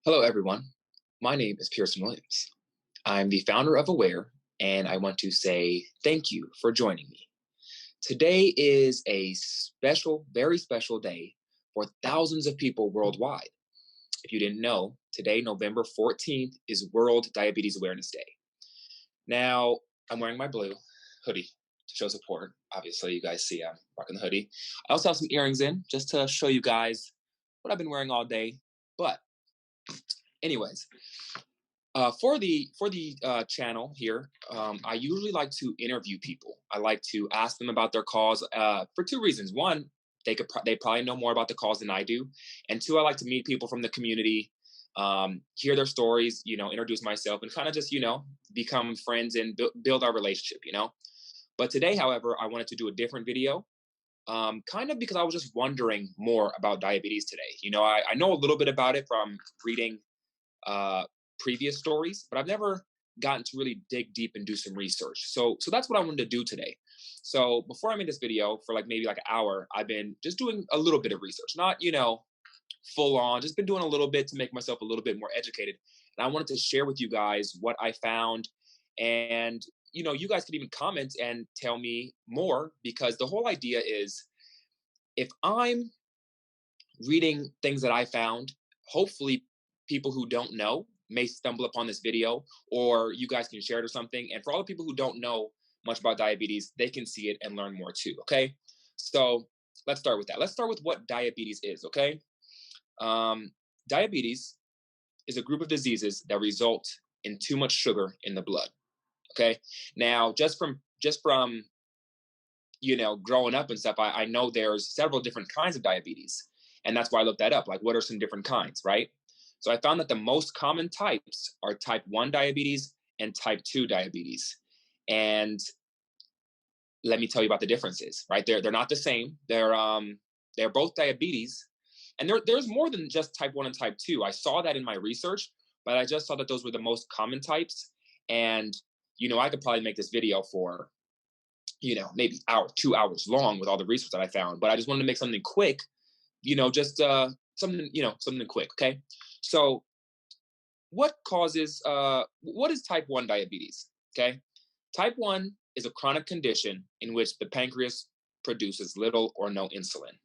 Hello, everyone. My name is Pearson Williams. I'm the founder of Aware, and I want to say thank you for joining me. Today is a special, very special day for thousands of people worldwide. If you didn't know, today, November 14th, is World Diabetes Awareness Day. Now, I'm wearing my blue hoodie to show support. Obviously, you guys see I'm rocking the hoodie. I also have some earrings in just to show you guys what I've been wearing all day. But, anyways, for the channel here, I usually like to interview people. I like to ask them about their cause for two reasons. One, they probably know more about the cause than I do, and two, I like to meet people from the community, hear their stories, introduce myself, and kind of just become friends and build our relationship. But today, however, I wanted to do a different video, kind of because I was just wondering more about diabetes today. I know a little bit about it from reading uh, previous stories, but I've never gotten to really dig deep and do some research. So that's what I wanted to do today. So before I made this video for maybe an hour, I've been just doing a little bit of research, not full on, just been doing a little bit to make myself a little bit more educated. And I wanted to share with you guys what I found, and you guys could even comment and tell me more, because the whole idea is, if I'm reading things that I found, hopefully people who don't know may stumble upon this video, or you guys can share it or something. And for all the people who don't know much about diabetes, they can see it and learn more too. Okay. So let's start with that. Let's start with what diabetes is. Okay. Diabetes is a group of diseases that result in too much sugar in the blood. Okay. Now, just from growing up and stuff, I know there's several different kinds of diabetes. And that's why I looked that up. Like, what are some different kinds, right? So I found that the most common types are type 1 diabetes and type 2 diabetes. And let me tell you about the differences, right? They're not the same. They're both diabetes. And there's more than just type 1 and type 2. I saw that in my research, but I just saw that those were the most common types. And I could probably make this video for maybe 2 hours long with all the research that I found, but I just wanted to make something quick, just something quick. Okay. So what is type 1 diabetes? Okay. Type 1 is a chronic condition in which the pancreas produces little or no insulin.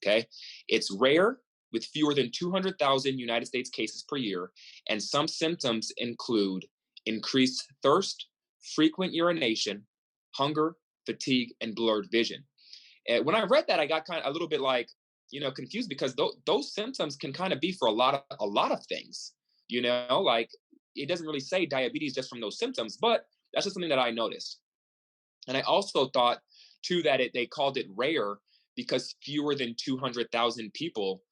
Okay. It's rare, with fewer than 200,000 United States cases per year. And some symptoms include increased thirst, frequent urination, hunger, fatigue, and blurred vision. And when I read that, I got kind of a little bit confused, because those symptoms can kind of be for a lot of things. Like, it doesn't really say diabetes just from those symptoms, but that's just something that I noticed. And I also thought too that they called it rare because fewer than 200,000 people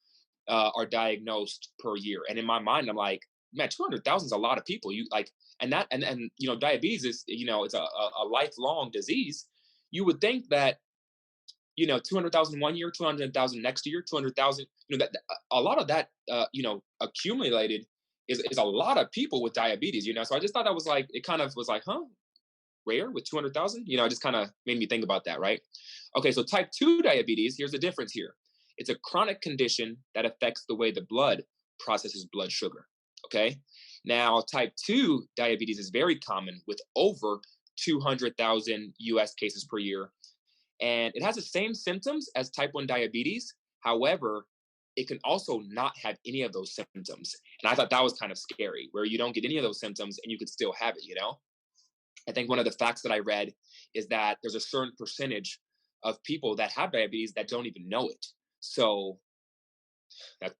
are diagnosed per year. And in my mind, I'm like, man, 200,000 is a lot of people. And diabetes is, it's a lifelong disease. You would think that 200,000 one year, 200,000 next year, 200,000, that a lot of that, accumulated is a lot of people with diabetes. So I just thought that was it kind of was huh, rare with 200,000. It just kind of made me think about that, right? Okay, so type 2 diabetes, here's the difference here. It's a chronic condition that affects the way the blood processes blood sugar. Okay, now type 2 diabetes is very common, with over 200,000 US cases per year. And it has the same symptoms as type 1 diabetes. However, it can also not have any of those symptoms. And I thought that was kind of scary, where you don't get any of those symptoms and you could still have it. I think one of the facts that I read is that there's a certain percentage of people that have diabetes that don't even know it. So that's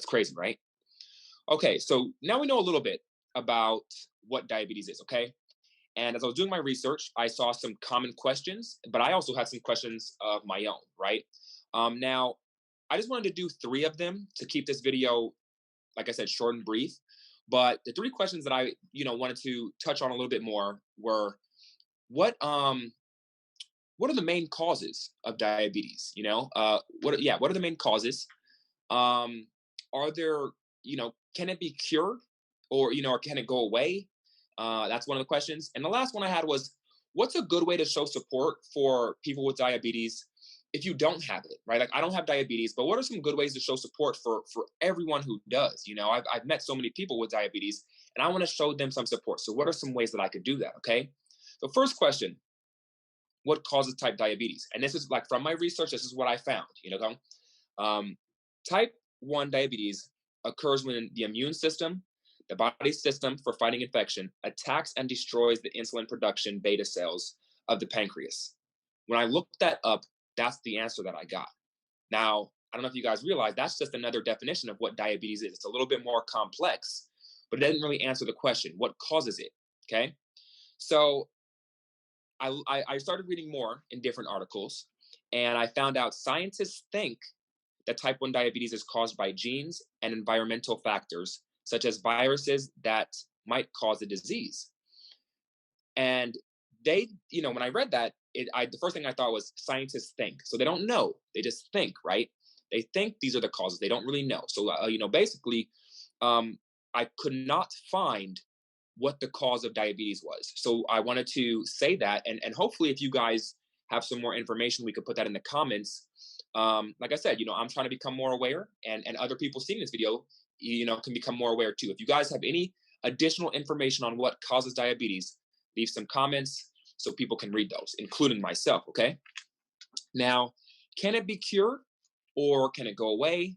crazy, right? Okay, so now we know a little bit about what diabetes is, okay? And as I was doing my research, I saw some common questions, but I also had some questions of my own, right? Now, I just wanted to do three of them to keep this video, like I said, short and brief. But the three questions that I, wanted to touch on a little bit more were, what are the main causes of diabetes? What are the main causes? Are there, can it be cured, or can it go away? That's one of the questions. And the last one I had was, what's a good way to show support for people with diabetes if you don't have it, right? Like I don't have diabetes, but what are some good ways to show support for everyone who does? I've met so many people with diabetes, and I want to show them some support. So what are some ways that I could do that? Okay. So first question: what causes type diabetes? And this is like from my research. This is what I found. Um, type 1 diabetes occurs when the immune system, the body's system for fighting infection, attacks and destroys the insulin production beta cells of the pancreas. When I looked that up, that's the answer that I got. Now, I don't know if you guys realize that's just another definition of what diabetes is. It's a little bit more complex, but it doesn't really answer the question: what causes it? Okay. So I started reading more in different articles, and I found out scientists think that type 1 diabetes is caused by genes and environmental factors, such as viruses that might cause the disease. And when I read that, the first thing I thought was scientists think. So they don't know, they just think, right? They think these are the causes. They don't really know. So, basically, I could not find what the cause of diabetes was. So I wanted to say that, and hopefully, if you guys have some more information, we could put that in the comments. Like I said, I'm trying to become more aware, and other people seeing this video, can become more aware too. If you guys have any additional information on what causes diabetes, leave some comments so people can read those, including myself. Okay. Now, can it be cured or can it go away?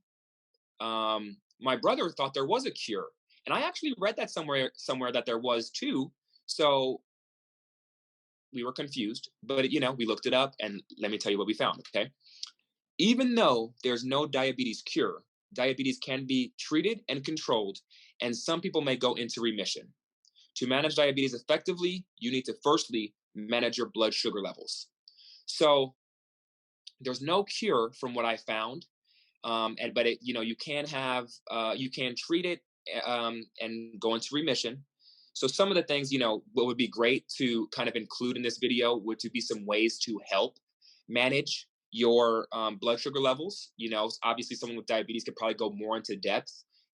My brother thought there was a cure, and I actually read that somewhere that there was too. So we were confused, but we looked it up, and let me tell you what we found. Okay. Even though there's no diabetes cure, diabetes can be treated and controlled, and some people may go into remission. To manage diabetes effectively, you need to firstly manage your blood sugar levels. So there's no cure from what I found, but you can treat it and go into remission. So some of the things, what would be great to kind of include in this video would to be some ways to help manage your blood sugar levels. Obviously someone with diabetes could probably go more into depth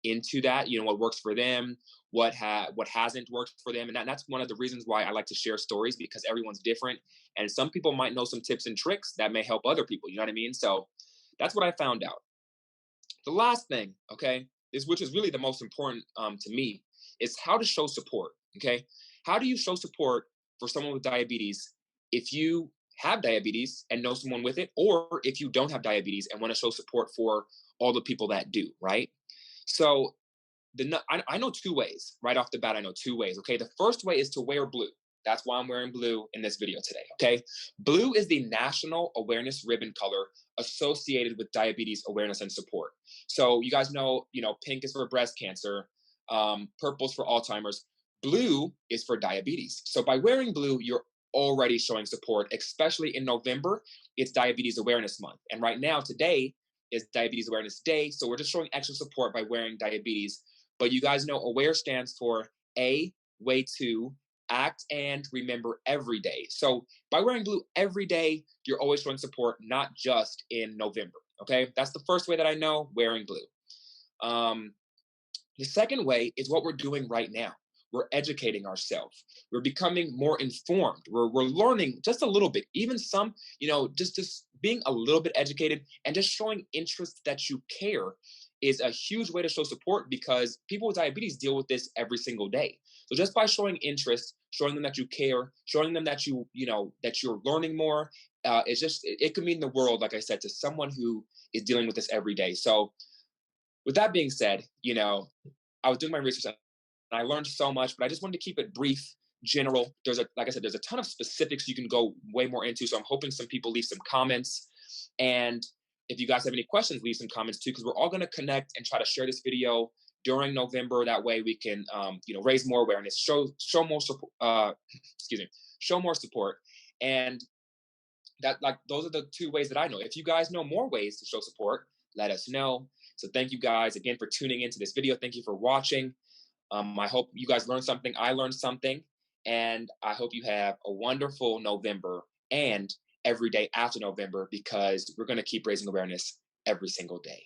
into that, what works for them, what hasn't worked for them. And that's one of the reasons why I like to share stories, because everyone's different. And some people might know some tips and tricks that may help other people. You know what I mean? So that's what I found out. The last thing, okay, which is really the most important to me, is how to show support. Okay. How do you show support for someone with diabetes if you have diabetes and know someone with it, or if you don't have diabetes and want to show support for all the people that do, right? So I know two ways right off the bat. I know two ways. Okay. The first way is to wear blue. That's why I'm wearing blue in this video today. Okay. Blue is the national awareness ribbon color associated with diabetes awareness and support. So you guys know, pink is for breast cancer, purple's for Alzheimer's, blue is for diabetes. So by wearing blue, you're already showing support, especially in November. It's Diabetes Awareness Month. And right now, today is Diabetes Awareness Day. So we're just showing extra support by wearing diabetes. But you guys know AWARE stands for A, way to, act, and remember every day. So by wearing blue every day, you're always showing support, not just in November. Okay. That's the first way that I know, wearing blue. The second way is what we're doing right now. We're educating ourselves. We're becoming more informed. We're learning just a little bit, even some, just being a little bit educated and just showing interest that you care is a huge way to show support, because people with diabetes deal with this every single day. So just by showing interest, showing them that you care, showing them that that you're learning more, it could mean the world, like I said, to someone who is dealing with this every day. So with that being said, I was doing my research and I learned so much, but I just wanted to keep it brief, general. Like I said, there's a ton of specifics you can go way more into. So I'm hoping some people leave some comments. And if you guys have any questions, leave some comments too, because we're all going to connect and try to share this video during November. That way we can, raise more awareness, show more support, show more support. And those are the two ways that I know. If you guys know more ways to show support, let us know. So thank you guys again for tuning into this video. Thank you for watching. I hope you guys learned something. I learned something, and I hope you have a wonderful November and every day after November, because we're going to keep raising awareness every single day.